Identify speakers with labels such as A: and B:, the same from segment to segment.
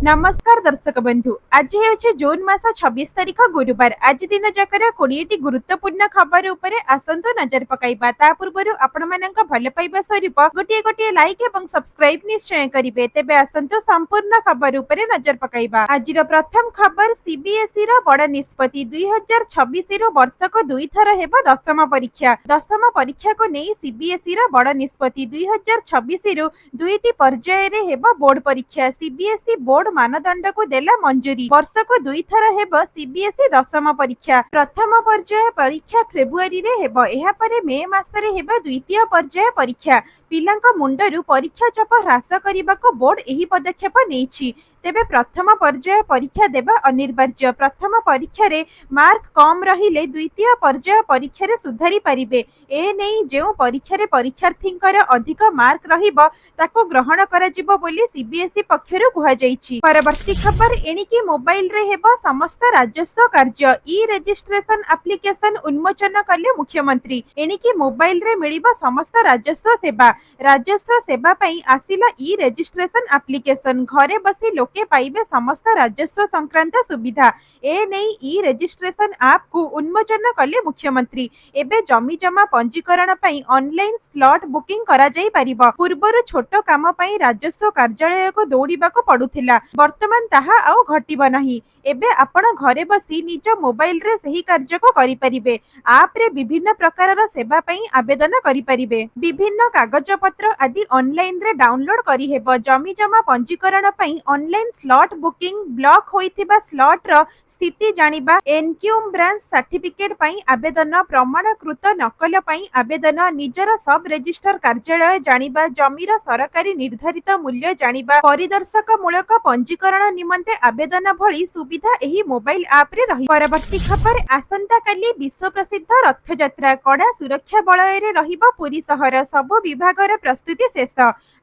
A: नमस्कार दर्शक बंधु आज हे जून मास 26 तारीख गुरुवार। आज दिन जाकर 20टी गुरुत्वपूर्ण खबर उपरे आसंतु नजर पकाइबा। ता पूर्वरु आपण मानक भल पाइबा स्वरूप गोटे गोटे लाइक एवं सब्सक्राइब निश्चय करिवे। तेबे आसंतु संपूर्ण खबर उपरे नजर पकाइबा। आजिर प्रथम खबर सीबीएसई रो बड़ निष्पत्ति 2026 रो वर्षक दुई थर हेबो दशम परीक्षा। दशम परीक्षा को नै सीबीएसई रो बड़ निष्पत्ति 2026 रु दुईटी पर्याय रे हेबो बोर्ड परीक्षा। सीबीएसई बोर्ड मानदंड को देला मंजूरी। वर्ष को दुई थर हेबो सीबीएसई दशम परीक्षा। प्रथम पर्याय परीक्षा फेब्रुआरी रे हेबो। एहा परे मे मासरे हेबो द्वितीय पर्याय परीक्षा। पिलांक मुंडरू परीक्षा चाप ह्रास करबाको बोर्ड एही पदक्षेप नेछि। तेबे प्रथम पर्याय परीक्षा देबा अनिवार्य। प्रथम परीक्षा रे मार्क कम रहिले द्वितीय पर्याय परीक्षा रे सुधारी परिबे। ए नै जेउ परीक्षा रे परीक्षार्थींकर अधिक मार्क रहिबो ताको ग्रहण कराजिबो बोली सीबीएसई पक्षरु कुहा जाईछि। परवर्ती खबर एणिकी मोबाइल रे हेबो समस्त राजस्व कार्य। ई रजिस्ट्रेशन एप्लिकेशन उन्मोचन कले मुख्यमंत्री। एणिकी मोबाइल रे मिलिबो समस्त राजस्व सेवा। राजस्व सेवा पई आसिला ई रजिस्ट्रेशन एप्लिकेशन। घरे बसी लोके पाइबे समस्त राजस्व संक्रांत सुविधा। ए नै ई रजिस्ट्रेशन ऐप को उन्मोचन कले मुख्यमंत्री। एबे जमी जमा पंजीकरण पई ऑनलाइन स्लॉट बुकिंग करा जाई परिबो। पूर्वरु छोट काम पई राजस्व कार्यालय को दौड़िबाको पडुथिला। वर्तमान ताहा आउ घटिबो नाही। एबे आपण घरे बसी निज मोबाइल रे सही कार्य को करि परिबे। ऐप रे विभिन्न प्रकार सेवा पई आवेदन करि परिबे। विभिन्न कागज पत्र आदि ऑनलाइन रे डाउनलोड करि हेबो। जमी जमा पंजीकरण पई ऑनलाइन स्लॉट बुकिंग, ब्लॉक होइथिबा स्लॉट रो स्थिति जानिबा, एनक्यूम ब्रांच सर्टिफिकेट पई आवेदन, प्रमाणकृत नकल पई आवेदन, निजर सब रजिस्टर कार्यालय जानिबा, जमीर सरकारी निर्धारित मूल्य जानिबा, परिदर्शक मूलक पंजीकरण निमंते आवेदन भली सुविधा एही मोबाइल ऐप रे रही। परवर्ती खबर आसंता काली विश्व प्रसिद्ध रथ यात्रा। कड़ा सुरक्षा बलय रे रहिबो पुरी शहर। सब विभाग रे प्रस्तुति शेष।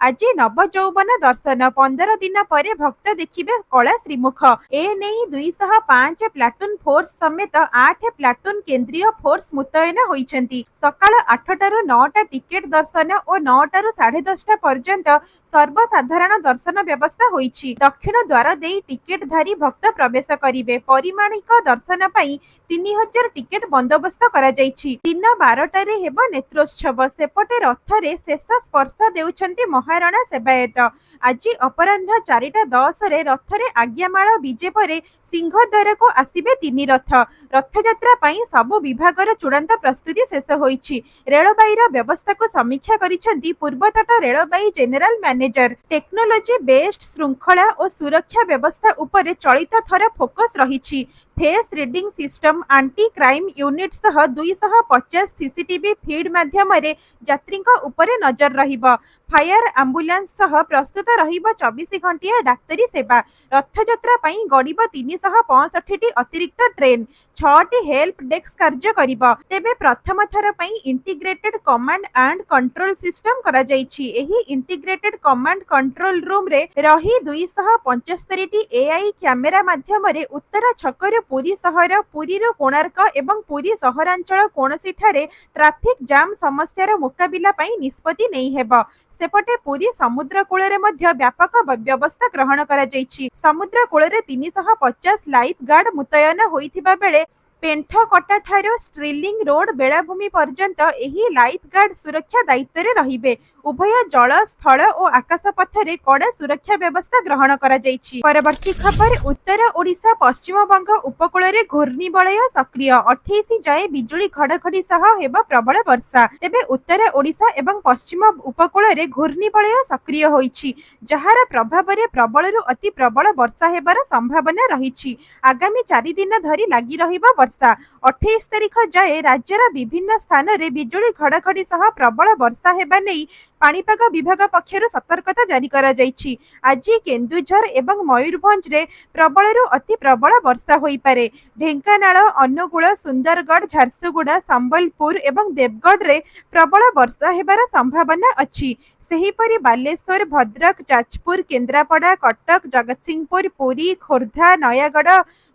A: आज नव यौवन दर्शन। 15 दिन परे भक्त देखिबे कला श्रीमुख। ए नै 205 प्लाटून फोर्स समेत 8 प्लाटून केंद्रीय फोर्स मुतयन होइछंती। सकाळ 8 टारू 9 टा टिकेट दर्शन और 9 टारू 10:30 पर्यंत सर्वसाधारण दर्शन व्यवस्था होइछि। दक्षिण द्वार देई टिकेट धारी भक्त प्रवेश करिवे। परिमाणिक दर्शन पई 3000 टिकेट बंदोबस्त करा जाइछि। दिन 12 रे हेबो नेत्रोत्सव। सेपटे रथ रे शेष स्पर्श देउछंती महाराणा सेवायत। आज अपराह्न 4:10 रे रथ रे आज्ञामाळ विजे परे सिंहद्वार को आसिबे 3 रथ। रथयात्रा पई सबु विभागर चूड़ांत प्रस्तुति शेष होइछि। रेलबाईर व्यवस्था को समीक्षा करिसेंती पूर्वतट रेलबाई जेनेराल मैनेजर। टेक्नोलॉजी बेस्ड श्रृंखला और सुरक्षा व्यवस्था उपरे चलित थर फोकस रहिछि। Face reading system, anti crime unit सह 250 सीसीटीवी फीड माध्यम रे यात्रींक उपरे नजर रहिबो। फायर एम्बुलेंस सह प्रस्तुत रहिबो 24 घंटिया डाक्तरी सेवा। रथयात्रा पई गड़िबो 365 टी अतिरिक्त ट्रेन। 6 टी हेल्प डेस्क कार्य करिबो। तेबे प्रथम थर पई integrated command and control system करा जाइछि। एही इंटीग्रेटेड कमांड कंट्रोल रूम रे रही 275 टी एआई कैमेरा माध्यम रे उत्तर छकर पुरी शहर, पुरी रो कोणार्क एवं पुरी सहरांचल कोनसी ठारे ट्रैफिक जाम समस्यार मुकाबिला पई निष्पत्ति नै हेबो। सेपटे पुरी समुद्र कूल रे मध्य व्यापक व्यवस्था ग्रहण करा जाइछि। समुद्र कूल रे 350 लाइफ गार्ड मुतयन होइथिबा बेले पेंठकटा ठारो स्ट्रिलिंग रोड बेलाभूमि पर्यंत एही लाइफ गार्ड सुरक्षा दायित्व रे रहिबे। उभय जल, स्थल और आकाश पथरे कड़ा सुरक्षा व्यवस्था ग्रहण करा जाइछि। परवर्ती खबर उत्तर ओडिशा पश्चिम बंग उपकूल रे घूर्णिबलय सक्रिय। 28 जाए बिजुली घड़घड़ी सह हेबो प्रबल वर्षा। तेबे उत्तर ओडिशा एवं पश्चिम उपकूल रे घूर्णिबलय सक्रिय होइछि, जहार प्रभाव रे प्रबल रु अति प्रबल वर्षा हेबार संभावना रहिछि। आगामी 4 दिन धरि लागि रहिबो वर्षा। 28 तारीख जाए राज्यर विभिन्न स्थान रे बिजुली घड़घड़ी सह प्रबल वर्षा हेबा नै पाणीपाग विभाग पक्षर सतर्कता जारी करा जाइछि। आज केन्दुझर एवं मयूरभंज रे प्रबल रु अति प्रबल वर्षा होई पारे। ढेंकानाल, अनुगुल, सुंदरगढ़, झारसुगुड़ा, संबलपुर एवं देवगढ़ रे प्रबल वर्षा हेबार संभावना अछि। सेहीपरि बालेश्वर, भद्रक, जाजपुर, केन्द्रापड़ा, कटक, जगतसिंहपुर, पुरी, खोर्धा, नयागढ़,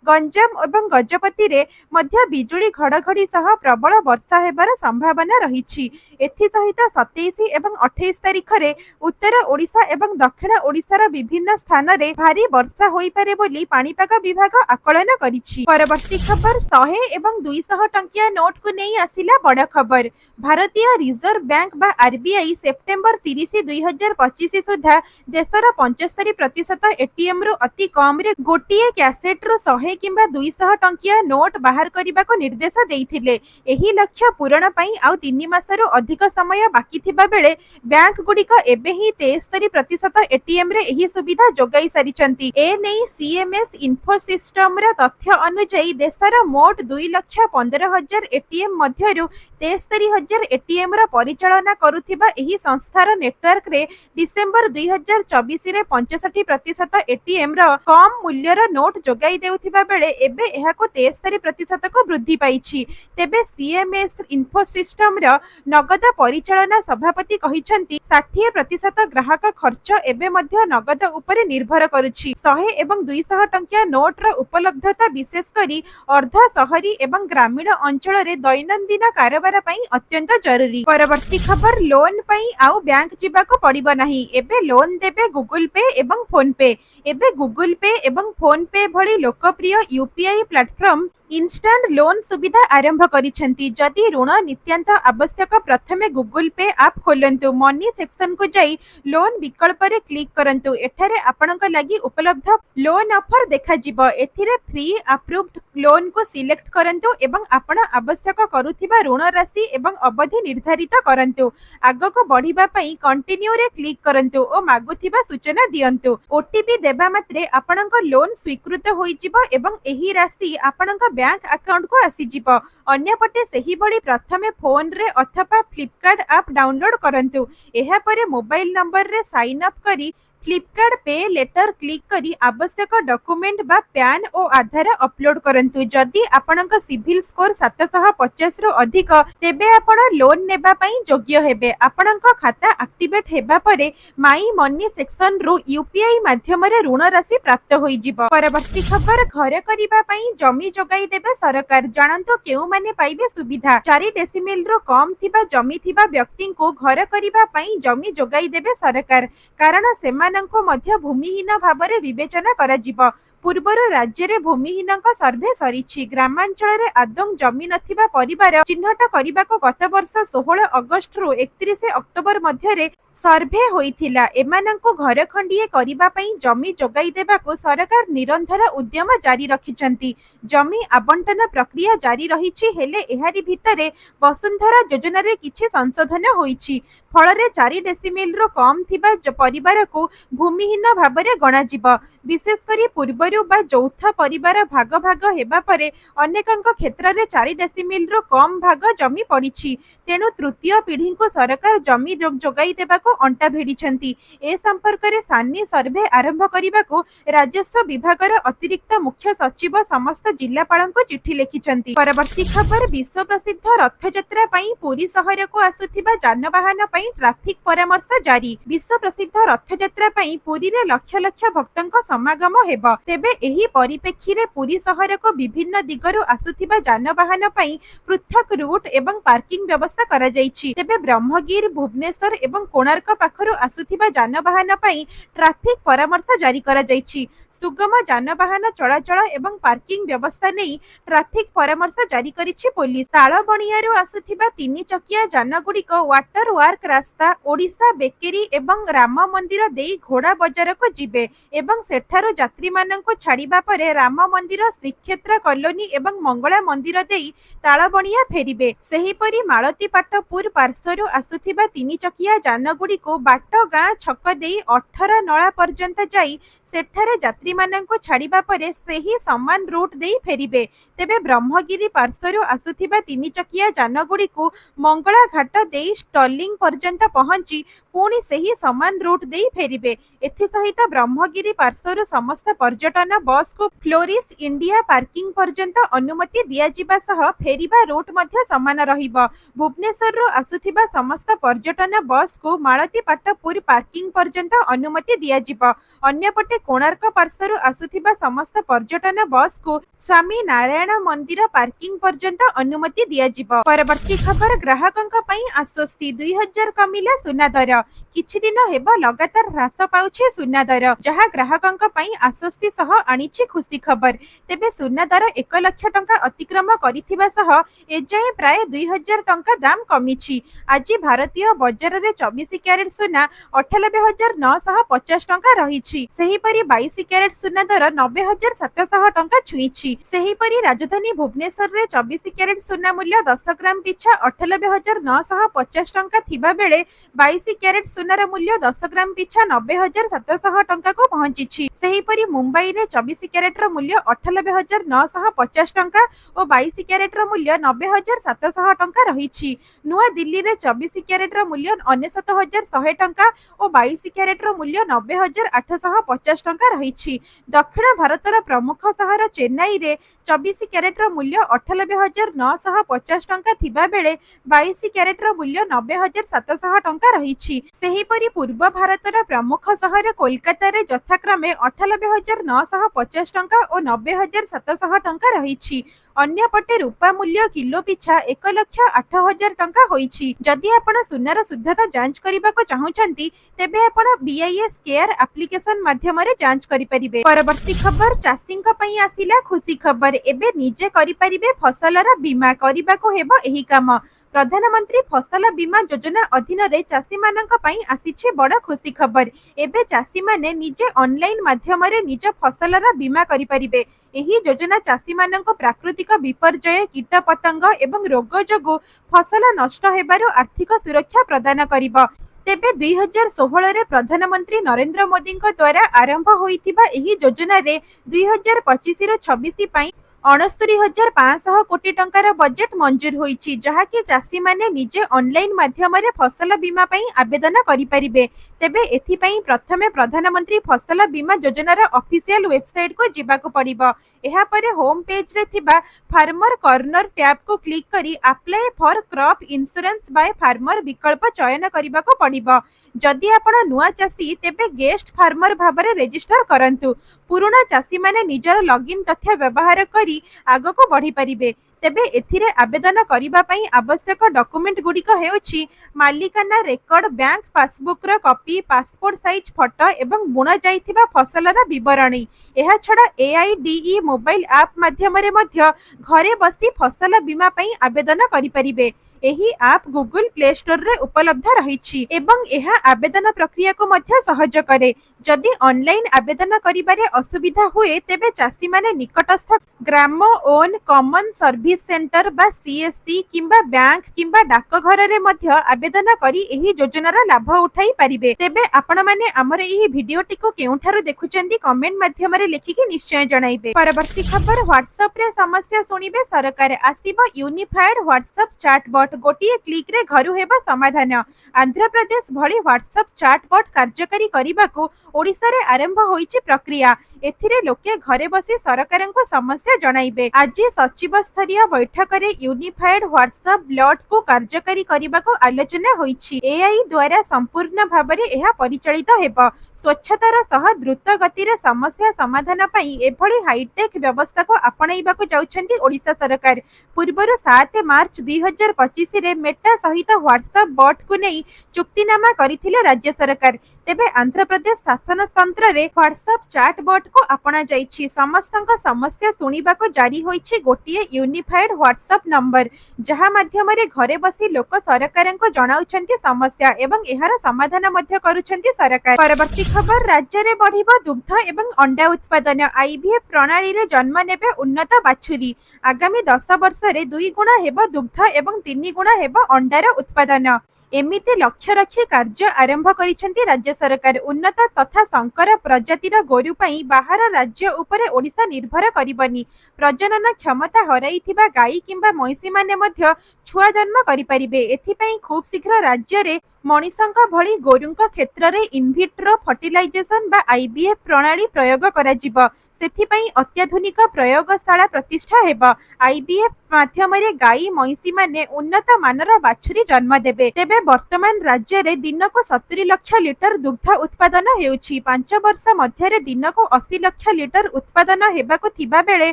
A: गंजाम एवं गजपति रे मध्य बिजुली घड़घड़ी सह प्रबल वर्षा हेबार संभावना रही। एथिसहित 27 एवं 28 तारिख रे उत्तर ओडिशा एवं दक्षिण ओडिशार विभिन्न स्थान रे भारी वर्षा होई पारे बोली पाणीपाग विभाग आकलन करिछि। परवर्ती खबर 100 एवं 200 टंकिया नोट को नहीं आसिला बड़ खबर। भारतीय रिजर्व बैंक बा आरबीआई सेप्टेम्बर 30 2025 सुधा देशर 75% एटीएम रु अति कम रे गोटिए कैसेट रु 100 किंबा 200 टंकिया नोट बाहर करने को निर्देश देइथिले। एही लक्ष्य पूरण पई आउ 3 मासरु अधिक समय बाकी थिबा बेले बैंक गुडिक एबे ही 73% एटीएम रे एही सुविधा जोगाई सारिचंती। ए नै सीएमएस इन्फो सिस्टम रे तथ्य अनुसार देशर मोट 2,15,000 एटीएम मध्यरु 73,000 एटीएम रो परिचालना करुथिबा एही संस्थार नेटवर्क रे डिसेंबर 2024 रे 65% एटीएम रो कम मूल्यर नोट जोगाई देउथिबा बेले एबे एहाको 73% को वृद्धि पाइछि। तेबे सीएमएस इन्फो सिस्टम रो नगद परिचालना सभापति कहिसंती 60% ग्राहक खर्च एबे मध्य नगद उपरे निर्भर करुछि। 100 एवं 200 टंकिया नोट रो उपलब्धता विशेष करी अर्ध शहरी एवं ग्रामीण अंचल रे दैनंदिन कारोबार पई अत्यंत जरूरी। परवर्ती खबर लोन पई आउ बैंक जिबाको पड़िबो नाही। एबे लोन देबे गूगल पे एवं फोन पे। एबे गूगल पे एवं फोन पे भली लोकप्रिय यूपीआई प्लेटफॉर्म इंस्टांट लोन सुविधा आरंभ करिसेंती। जदि ऋण नित्यांत आवश्यक प्रथमे गूगल पे ऐप खोलंतु, मनी सेक्शन को जाई लोन विकल्प रे क्लिक करंतु। एठारे आपनका लागि उपलब्ध लोन ऑफर देखा जिवो। एथिरे फ्री अप्रूव्ड लोन को सिलेक्ट करंतु एवं आपण आवश्यक करुथिबा ऋण राशि एवं अवधि निर्धारित करंतु। आगो को बढ़िबा पई कंटिन्यू रे क्लिक करंतु ओ मागुथिबा सूचना दियंतु। ओटीपी देबा मात्रे आपनका लोन स्वीकृत होई जिवो एवं एही राशि आपनका बैंक अकाउंट को आसी जिवो। अन्य पटे सही बड़ी प्रथमे फोन रे अथवा फ्लिपकार्ट ऐप डाउनलोड करंतु। एहा परे मोबाइल नंबर रे साइन अप करी फ्लिपकार्ट पे लेटर क्लिक करी आवश्यक डॉक्यूमेंट बा पैन और आधार अपलोड करंतु। जदि आपनका सिविल स्कोर 750 रु अधिक तेबे आपण लोन नेबा पई योग्य हेबे। आपनका खाता एक्टिवेट हेबा परे माई मनी सेक्शन रु यूपीआई माध्यम रे ऋण राशि प्राप्त होई जिवो। परवर्ती खबर घर करिबा पई जमी जोगाई देबे सरकार। जानंतो केउ माने पाइबे सुविधा। 4 डेसिमेल रु कम थिबा जमी थिबा व्यक्ति को घर करिबा पई जमी जोगाई देबे सरकार। कारण सेमा भूमिहीन भाव में विवेचना करा। पूर्वर राज्य में भूमिहीन सर्भे सरी। ग्रामांचल में आदौ जमी नथिबा परिवार चिन्हट करने को गत वर्ष 16 अगस्ट रु 31 अक्टोबर मध्य सर्भे होइथिला। एमानंको घर खंडिए करिबा पई जमी जोगाई देबाको सरकार निरंतर उद्यम जारी रखिछंती। जमी आवंटन प्रक्रिया जारी रहिछि हेले एहारी भितरे वसुंधरा योजना रे किछि संशोधन होइछि। फलरे 4 डेसिमेल रो कम थिबा परिवार को भूमिहीन भाबरे गणा जिवो। विशेष करी पूर्वरु बा चौथा परिवार भाग भाग हेबा परे अनेकंक क्षेत्र रे 4 डेसिमेल रो कम भाग जमी पड़िछि। तेणु तृतीय पीढ़ी को सरकार जमी जोगाई देबाको अंटा भिड़िछंती। ए संपर्क रे सानी सर्भे आरंभ करिबाको राजस्व विभागर अतिरिक्त मुख्य सचिव समस्त जिलापाल को चिठी लिखिछंती। परवर्ती खबर विश्व प्रसिद्ध रथयात्रा पई पुरी शहर को आसुथिबा जानवाहन पई ट्रैफिक परामर्श जारी। विश्व प्रसिद्ध रथयात्रा पई पुरी रे लक्ष लक्ष भक्तंक समागम हेबो। तेबे एही परिप्रेक्षी रे पुरी शहर को विभिन्न दिगरु आसुथिबा जानवाहन पई पृथक रूट एवं पार्किंग व्यवस्था करा जायछि। तेबे ब्रह्मगिर, भुवनेश्वर एवं कोणार्क पाखरु आसुथिबा जानवाहन पई ट्रैफिक परामर्श जारी करा जायछि। सुगम जानवाहन चलाचल एवं पार्किंग व्यवस्था नहीं ट्रैफिक परामर्श जारी करिछि पुलिस। तालबणियारु आसुथिबा 3 चकिया जान गुड़िक वाटर वर्क रास्ता ओडिशा बेकेरी एवं राम मंदिर देई घोड़ा बाजार को जिबे एवं सेठारु यात्री माननको छाड़िबा परे राम मंदिर, श्रीक्षेत्र कॉलोनी एवं मंगला मंदिर देई तालबणिया फेरिबे। सेहीपरि मालती पाटपुर पार्श्वरु आसुथिबा 3 चकिया जान गुड़िको बाट गाँ छक देई 18 नला पर्यंत जाई सेठारे यात्री माननको छाड़िबा परे सेही समान रूट देई फेरिबे। तेबे ब्रह्मगिरी पार्श्वरु आसुथिबा 3 चकिया जान गुड़िको मंगला घाट देई स्टॉलिंग पर्यंत पहुंची पुणी सेही समान रूट देई फेरिबे। एथि सहित ब्रह्मगिरी पार्श्वरु भुवनेश्वर समस्त पर्यटन बस को फ्लोरिश इंडिया पार्किंग पर्यंत अनुमति दियाजिबा सह फेरिबा रूट मध्य समान रहिबो। भुवनेश्वर आसुथिबा समस्त पर्यटन बस को मालती पाटपुर पार्किंग पर्यंत अनुमति दियाजिबो। अन्यपटे कोणार्क पार्श्वर आसुथिबा समस्त पर्यटन बस को स्वामी नारायण मंदिर पार्किंग पर्यंत अनुमति दियाजिबो। परवर्ती खबर ग्राहकंक पई आश्वस्ति 2000 कमिला सुना दर। किछि दिन हेबो लगातार ह्रास पाउछि सुना दर, जहा ग्राहकंक पई आश्वस्ति सह आनिछि खुशी खबर। तेबे सुना दर 1 लाख टंका अतिक्रम करिथिबा सह एजाए प्राय 2000 टंका दाम कमिछि। आज भारतीय बजार रे 24 क्यारेट सुना 98,950 टंका रहिछि। सेहिपरि 22 क्यारेट सुना दर 90,700 टंका छुइछि। सेहिपरि राजधानी भुवनेश्वर रे 24 क्यारेट सुना मूल्य 10 ग्राम पिछा 98,950 टंका थिबा बेले 22 क्यारेट सुनार मूल्य 10 ग्राम पिछा 90,700 टंका को पहुंची। सेहिपरि मुंबई रे 24 क्यारेट रो मूल्य 98,950 टंका और 22 क्यारेट रो मूल्य 90,700 टंका रहिछि। नुआ दिल्ली रे 24 क्यारेट रो मूल्य 99,100 टंका और 22 क्यारेट रो मूल्य 90,850 टंका रहिछि। दक्षिण भारतर प्रमुख शहर चेन्नई रे 24 क्यारेट रो मूल्य 98,950 टंका थिबा बेले 22 क्यारेट रो मूल्य 90,700 टंका रहिछि। सेहिपरि पूर्व भारतर प्रमुख शहर कोलकाता रे यथाक्रमे 98,950 टंका और 90,700 टंका रहिछि। अन्यपटे रूपा मूल्य किलो पिछा 1,08,000 टंका होइछि। जदि आपण सुनार शुद्धता जांच करबाको चाहुचंती तेबे आपण बीआईएस केयर एप्लिकेशन माध्यम रे जांच करि परिबे। परवर्ती खबर चाषींक पई आसिला खुशी खबर। एबे निजे करि परिबे फसलर बीमा करबाको हेबो एही काम। प्रधानमंत्री फसल बीमा योजना अधीन रे चाषी मानक पई आसीछि बड़ खुशी खबर। एबे चाषी माने निजे ऑनलाइन माध्यम रे निज फसलर बीमा करि परिबे। एही योजना चाषी मानक प्राकृतिक विपर्यय कीट पतंग एवं रोग जोगु फसल नष्ट हेबारु आर्थिक सुरक्षा प्रदान करिबो। तेबे 2016 रे प्रधानमंत्री नरेंद्र मोदी द्वारा आरंभ होइथिबा एही योजना रे 2025 रो 26 पई 69,500 कोटी टंकार बजेट मंजूर होइछि, जहाकि चाषी माने निजे ऑनलाइन माध्यम रे फसल बीमा पई आवेदन करि परिबे। तेबे एथि पई प्रथमे प्रधानमंत्री फसल बीमा योजनार ऑफिशियल वेबसाइट को जिबाको पड़िबो। एहा परे होम पेज रे थिबा फार्मर कॉर्नर टैब को क्लिक करी apply for crop insurance by farmer विकल्प चयन करिबाको पड़िबो। जदि आपण नुआ चाषी तेबे गेस्ट फार्मर भाबरे रजिस्टर करंतु। पुराना चाषी माने निजर लॉगिन तथ्य व्यवहार करी आगो को बढ़ी परिबे। तेबे एथिरे आवेदन करिबा पई आवश्यक डॉक्यूमेंट गुडी को हेउछि मालिकाना रेकर्ड, बैंक पासबुक रो कॉपी, पासपोर्ट साइज फोटो एवं बुणा जाइथिबा फसलर विवरणी। एहा छडा एआईडीई मोबाइल ऐप माध्यम रे मध्य घरे बसी फसल बीमा पई आवेदन करि परिबे। एही ऐप गूगल प्ले स्टोर रे उपलब्ध रहिछि एवं एहा आवेदन प्रक्रिया को मध्य सहज करे। जदि ऑनलाइन आवेदन करिबारे असुविधा हुए तेबे चाषी माने निकटस्थ ग्राम ओन कॉमन सर्विस सेंटर बा सीएससी किंबा बैंक किंबा डाकघर रे मध्य आवेदन करी एही योजनार लाभ उठाई परिबे। तेबे आपण माने हमर एही भिडियोटी को केउठारु देखुचंदी कमेंट माध्यम रे लिखिकी निश्चय जणाइबे। परवर्ती खबर व्हाट्सएप रे समस्या सुनिबे सरकार आसीबो यूनिफाइड व्हाट्सएप चैटबॉट। गोटिए क्लिक रे घरु हेबा समाधान। आंध्र प्रदेश भली व्हाट्सएप चैटबॉट कार्यकारी करिबाकू ओडिसा रे आरंभ होईची प्रक्रिया। एथिरे लोके घरे बसी सरकारन को समस्या जणाइबे। आज सचिव स्तरीय बैठक रे यूनिफाइड व्हाट्सएप ब्लॉट को कार्यकारी करिबाकू आलोचना होईची। एआई द्वारा संपूर्ण भाबरे एहा परिचालित हेबो। स्वच्छतार सह द्रुत गति रे समस्या समाधान पई एभली हाईटेक व्यवस्था को आपणाइबाकू जाउछंती ओडिसा सरकार। पूर्वरु 7 मार्च 2025 रे मेटा सहित व्हाट्सएप बॉट को नहीं चुक्तिनामा करिथिले राज्य सरकार। तेबे आंध्र प्रदेश शासन तंत्र रे व्हाट्सएप चैटबॉट को आपणा जाइछि। समस्तक समस्या सुनिबा को जारी होइछि गोटिए यूनिफाइड व्हाट्सएप नंबर, जहा माध्यम रे घरे बसी लोक सरकारन को जणाउछंती समस्या एवं एहार समाधान मध्य करूछंती सरकार। परवर्ती खबर राज्य रे बढ़िबो दुग्ध एवं अंडा उत्पादन। आईवीएफ प्रणाली रे जन्म नेबे उन्नत बाछुरी। आगामी 10 वर्ष रे 2 गुणा हेबो दुग्ध एवं 3 गुणा हेबो अंडार उत्पादन। एमिति लक्ष्य रखी कार्य आरंभ करिसेंती राज्य सरकार। उन्नत तथा संकर प्रजातिर गोरु पई बाहर राज्य उपरे ओडिशा निर्भर करिबनी। प्रजनन क्षमता हराइथिबा गाई किंबा महिषी माने मध्य छुआ जन्म करि परिबे। एथिपई खूब शीघ्र राज्य रे मनिषंक भली गोरुंक क्षेत्र रे इनविट्रो फर्टिलाइजेशन बा आईवीएफ प्रणाली प्रयोग करा जिवो। सेथिपई अत्याधुनिक प्रयोगशाला प्रतिष्ठा हेब। आईवीएफ माध्यम गाई महिषी माने उन्नत मानर बाछुरी जन्म देबे। तेबे वर्तमान राज्य रे दिनक 70 लाख लिटर दुग्ध उत्पादन हेउछि। 5 वर्ष मध्य दिनक 80 लाख लिटर उत्पादन हेबाकु थिबा बेले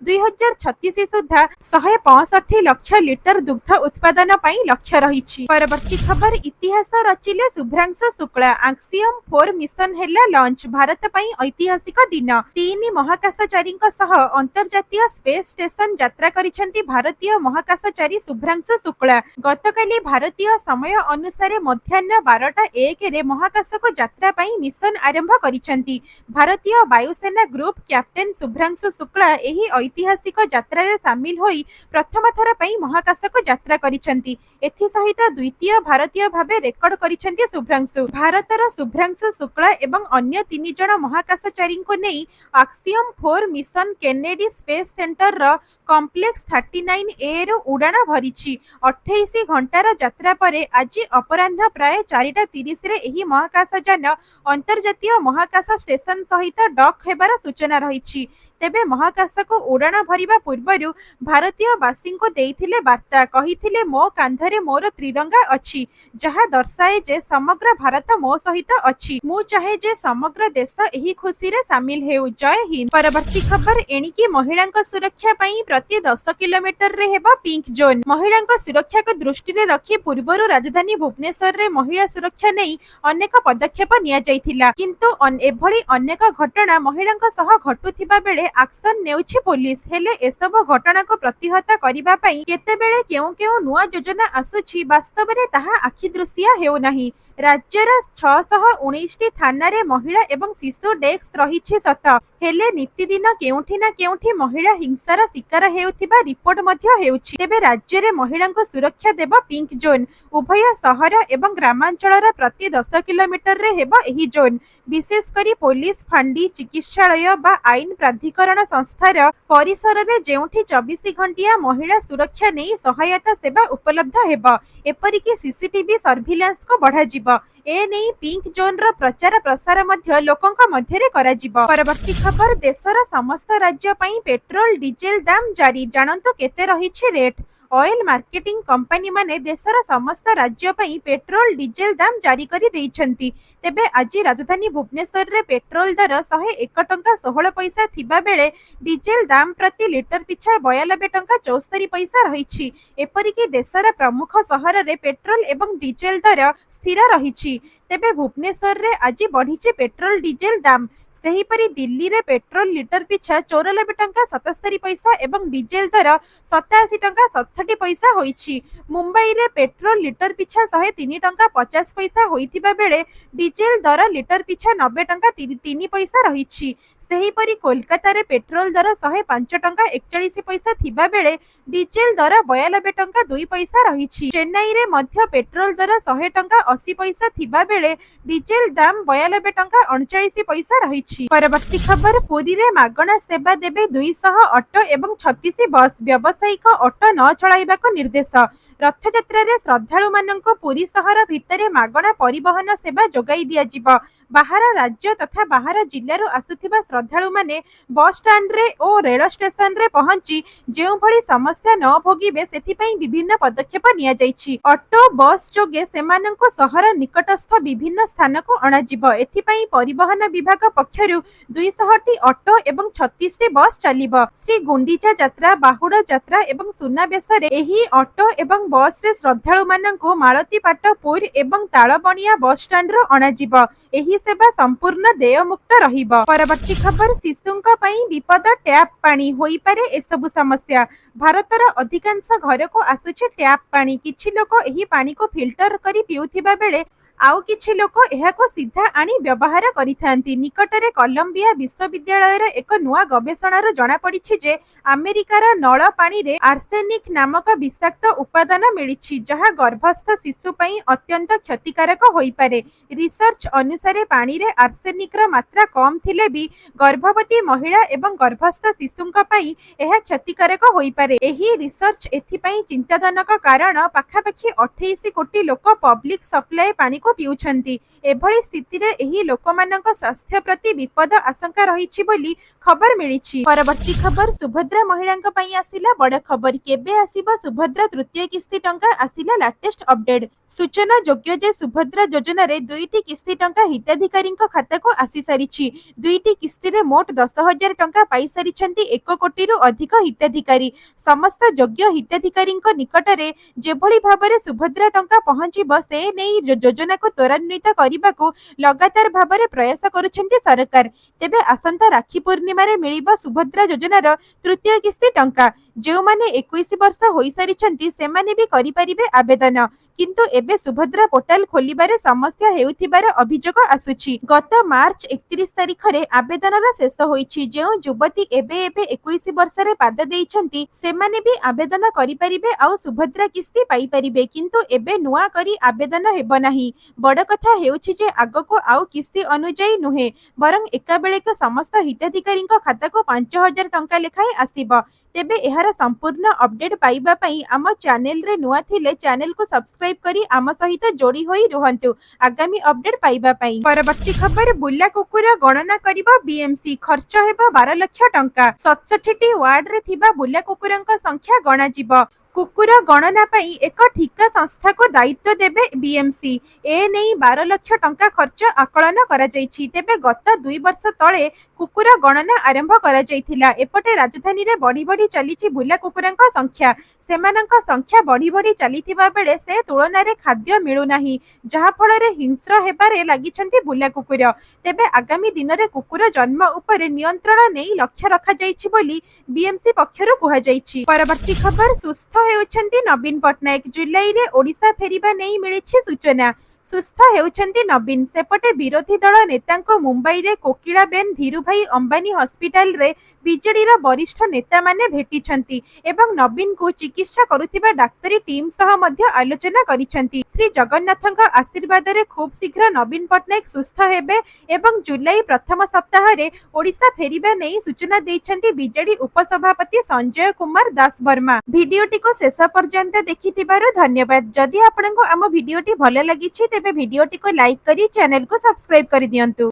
A: 2036 सुधा 165 लाख लिटर दुग्ध उत्पादन पई लक्ष्य रहिछि। परवर्ती खबर इतिहास रचिले शुभ्रांशु शुक्ला। आक्सियम 4 मिशन हेला लॉन्च। भारत पई ऐतिहासिक दिन। 3 महाकाशचारीଙ୍କ सह अंतर्जातीय स्पेस स्टेशन यात्रा करिसेंती भारतीय महाकाशचारी शुभ्रांशु शुक्ला। गतकाली भारतीय समय अनुसार मध्याह्न 12:01 रे महाकाशको यात्रा पई मिशन आरंभ करिसेंती। भारतीय वायुसेना ग्रुप कैप्टेन शुभ्रांशु शुक्ला एही ऐतिहासिक यात्रा रे शामिल होई प्रथम थर पई महाकाशको यात्रा करिसेंती। एथि सहित द्वितीय भारतीय भाबे रेकर्ड करिसेंती शुभ्रांशु। भारतर शुभ्रांशु शुक्ला एवं अन्य 3 जण महाकाशचारीଙ୍କୁ नेई आक्सियम 4 मिशन केनेडी स्पेस सेंटर रो कॉम्प्लेक्स 39A रो उड़ाण भरिछि। 28 घंटार यात्रा परे आज अपराह्न प्राय 4:30 रे एही महाकाशयान अंतर्जातीय महाकाश स्टेशन सहित डॉक हेबार सूचना रहिछि। तेबे महाकाश को उड़ाण भरिबा पूर्वरु भारतीय वासी को देइथिले वार्ता। कहिथिले मो कांधरे मोर त्रिरंगा अछि, जहा दर्शाए जे समग्र भारत मो सहित अछि। मु चाहे जे समग्र देश एही खुशी रे शामिल हेउ। जय हिंद। परवर्ती खबर एणिकी महिलांक सुरक्षा पई प्रति 10 किलोमीटर रे हेबो पिंक जोन। महिलांक सुरक्षा को दृष्टि रे रखी पूर्वरु राजधानी भुवनेश्वर रे महिला सुरक्षा नै अनेक पदक्षेप निया जाइथिला, किंतु एभली अनेक घटना महिलांक सह घटुथिबा बेले एक्शन नेउछि पुलिस। हेले एसब घटना को प्रतिहत करिबा पई केतेबेले केउ केउ नुआ योजना आसुछि, वास्तव रे ताहा आखि दृश्य हेउ नाही। राज्यर 619 थाना रे महिला एवं शिशु डेस्क रहिछि सत, हेले नीतिदिन केउठी ना केउठी महिला हिंसार शिकार हेउथिबा रिपोर्ट मध्य हेउछि। तेबे राज्य रे महिलांको सुरक्षा देबो पिंक जोन। उभय शहर एवं ग्रामांचलर प्रति 10 किलोमीटर रे हेबो एही जोन। विशेष करी पुलिस फांडी चिकित्सालय बा आईन प्राधिकरण संस्थार परिसर रे जेउठी 24 घंटिया महिला सुरक्षा नै सहायता सेवा उपलब्ध हेबो। एपरिकी सीसीटीवी सर्विलांस को बढ़ा जिवो। ए नहीं पिंक जोन रो प्रचार प्रसार मध्य लोकंक मध्य रे करा जिवो। परवर्ती खबर देशर समस्त राज्य पई पेट्रोल डीजेल दाम जारी। जानंतु केते रहिछि रेट। ऑयल मार्केटिंग कंपनी माने देशर समस्त राज्य पई पेट्रोल डीजेल दाम जारी करी देइछंती। तेबे आज राजधानी भुवनेश्वर रे पेट्रोल दर 101 टंका 16 पैसा थिबा बेले डीजेल दाम प्रति लिटर पिछा 92 टंका 74 पैसा रहिछि। एपरिकी देशर प्रमुख शहर रे पेट्रोल एवं डीजेल दर स्थिर रहिछि। तेबे भुवनेश्वर रे आज बढ़िछि पेट्रोल डीजेल दाम। सेहीपरि दिल्ली रे पेट्रोल लिटर पिछा 94 टंका 77 पैसा एवं डीजेल दर 87 टंका 67 पैसा होइछि। मुंबई रे पेट्रोल लिटर पिछा 103 टंका 50 पैसा होइथिबा बेले डीजेल दर लिटर पिछा 90 टंका 3 पैसा रहिछि। सेहीपरि कोलकाता रे पेट्रोल दर 105 टंका 41 पैसा थिबा बेले डीजेल दर 92 टंका 2 पैसा रहिछि। चेन्नई रे मध्य पेट्रोल दर 100 टंका 80 पैसा थिबा बेले डीजेल दाम 92 टंका 39 पैसा रहिछि। परवर्ती खबर पुरी रे मागणा सेवा देबे 200 ऑटो एवं 36 बस। व्यावसायिक ऑटो न चलाइबाको निर्देश। रथयात्रा रे श्रद्धालु माननको पुरी शहर भितरे मागणा परिवहन सेवा जोगाई दिया जिवो। बाहर राज्य तथा बाहर जिल्लारू आसुथिबा श्रद्धालु माने बस स्टैंड रे ओ रेल स्टेशन रे पहुंची जेउ भली समस्या न भोगिबे सेथिपई विभिन्न पदक्षेप निया जाइछि। ऑटो बस जोगे सेमाननको शहर निकटस्थ विभिन्न स्थान को अणा जिवो। एथिपई परिवहन विभाग पक्षरु 200 टी ऑटो एवं 36 टी बस चलिबो। श्री गुंडीचा यात्रा, बाहुड़ा यात्रा एवं सुनाबेश रे एही ऑटो एवं बस रे श्रद्धालु माननको मालतीपाटपुर एवं तालबणिया बस स्टैंड रो अणा जिवो। एही सेवा संपूर्ण देय मुक्त रहिबो। परवर्ती खबर शिशुंक पई विपद टैप पानी होई पारे एसबु समस्या। भारतर अधिकांश घर को आसुछि टैप पानी। किछि लोक एही पानी को फिल्टर करी पिउथिबा बेले आउ किछि लोक एहाको सीधा आनी व्यवहार करिथांती। निकटरे कोलंबिया विश्वविद्यालयर एक नुआ गवेषणार जणा पड़िछि जे अमेरिकार नल पानी रे आर्सेनिक नामक विषाक्त उपादान मिलिछि जहा गर्भस्थ शिशु पई अत्यंत क्षतिकारक होई पारे। रिसर्च अनुसारे पानी रे आर्सेनिक रा मात्रा कम थिले भी गर्भवती महिला एवं गर्भस्थ शिशुंक पई एहा क्षतिकारक होई पारे। एही रिसर्च एथि पई चिंताजनक कारण पाखापाखि 28 कोटी लोक पब्लिक सप्लाई पानी को पिउछंती। एभली स्थिति रे एही लोकमानक स्वास्थ्य प्रति विपद आशंका रहिछि बोली खबर मिलिछि। परवर्ती खबर सुभद्रा महिलांक पई आसिला बड़ खबर। केबे आसीबा सुभद्रा तृतीय किस्ती टंका आसिला लेटेस्ट अपडेट। सूचना योग्य जे सुभद्रा योजना रे दुईटी किस्ती टंका हिताधिकारींक खाता को आसी सारिछि। दुईटी किस्ती रे मोट 10,000 टंका पाई सारिछंती 1 कोटी रु अधिक हिताधिकारी। समस्त योग्य हिताधिकारींक निकटरे जेभली भाबरे सुभद्रा टंका पहुंचिबो से नेई योजना को त्वरान्वित करबाकू लगातार भाबरे प्रयास करुछंती सरकार। तेबे आसंता राखी पूर्णिमा रे मिलिबो सुभद्रा योजनार तृतीय किस्ती टंका। जो माने 21 वर्ष होई सारिछंती सेमाने भी करि परिबे आवेदन। किंतु एबे सुभद्रा पोर्टाल खोलिबारे समस्या हेउथिबार अभियोग आसुछि। गत मार्च 31 तारिख रे आवेदनर शेष होईछि। जो युवती एबे 21 वर्ष रे पाद देइछंती सेमाने भी आवेदन करि परिबे आ सुभद्रा किस्ती पाई परिबे। किंतु एबे नुआ करी आवेदन हेबो नाही। बड़ कथा हेउछि जे आगको आउ किस्ती अनुଯାयी नुहे बरं एका बेलेक समस्त हिताधिकारींक खाता को 5,000 टंका लेखाए आसीबो। तेबे एहार संपूर्ण अपडेट पाइबा पई आम चैनल रे नुआ थिले चैनल को सब्सक्राइब करी आम सहित जोड़ी होई रुहंतु आगामी अपडेट पाइबा पई। परवर्ती खबर बुला कुकुर गणना करिबो बीएमसी खर्च हेबो 12 लाख टंका। 67टी वार्ड रे थिबा बुला कुकुरंक संख्या गणा जिवो। कुकुर गणना पई एक ठिका संस्था को दायित्व देबे बीएमसी। ए नहीं 12 लाख टंका खर्च आकलन करा जायछि। तेबे गत 2 वर्ष तळे कुकुर गणना आरंभ करा जायथिला। एपटे राजधानी रे बढ़ी बढ़ी चलीछि बुला कुकुरंक संख्या। सेमानंक संख्या बढ़ी बढ़ी चलीथिबा बेले से तुलना रे खाद्य मिलु नाही जहा फल रे हिंस्र हेबारे लागिछंती बुला कुकुर। तेबे आगामी दिन रे कुकुर जन्म उपरे नियंत्रण नेई लक्ष्य रखा जायछि बोली बीएमसी पक्षरु कुहा जायछि। परवर्ती खबर सुस्थ हेउछंती नवीन पटनायक। जुलाई रे ओडिशा फेरिबा नेई मिलिछि सूचना। सुस्थ हेउछंती नवीन। सेपटे विरोधी दल नेतांको मुंबई रे कोकिलाबेन धीरुभाई अंबानी हॉस्पिटल रे बीजेडी रो वरिष्ठ नेता माने भेटिछंती एवं नवीन को चिकित्सा करुथिबा डाक्तरी टीम सह मध्य आलोचना करिछंती। श्री जगन्नाथंक आशीर्वाद रे खूब शीघ्र नवीन पटनायक सुस्थ हेबे एवं जुलाई प्रथम सप्ताह रे ओडिशा फेरिबा नेई सूचना देइछंती बीजेडी उपसभापति संजय कुमार दास वर्मा। भिडियोटी को शेष पर्यंत देखिथिबारु धन्यवाद। जदि आपनको आम भिडियोटी भल लागिछि तेबे भिडियोटी को लाइक करी चैनल को सब्सक्राइब करि दियंतु।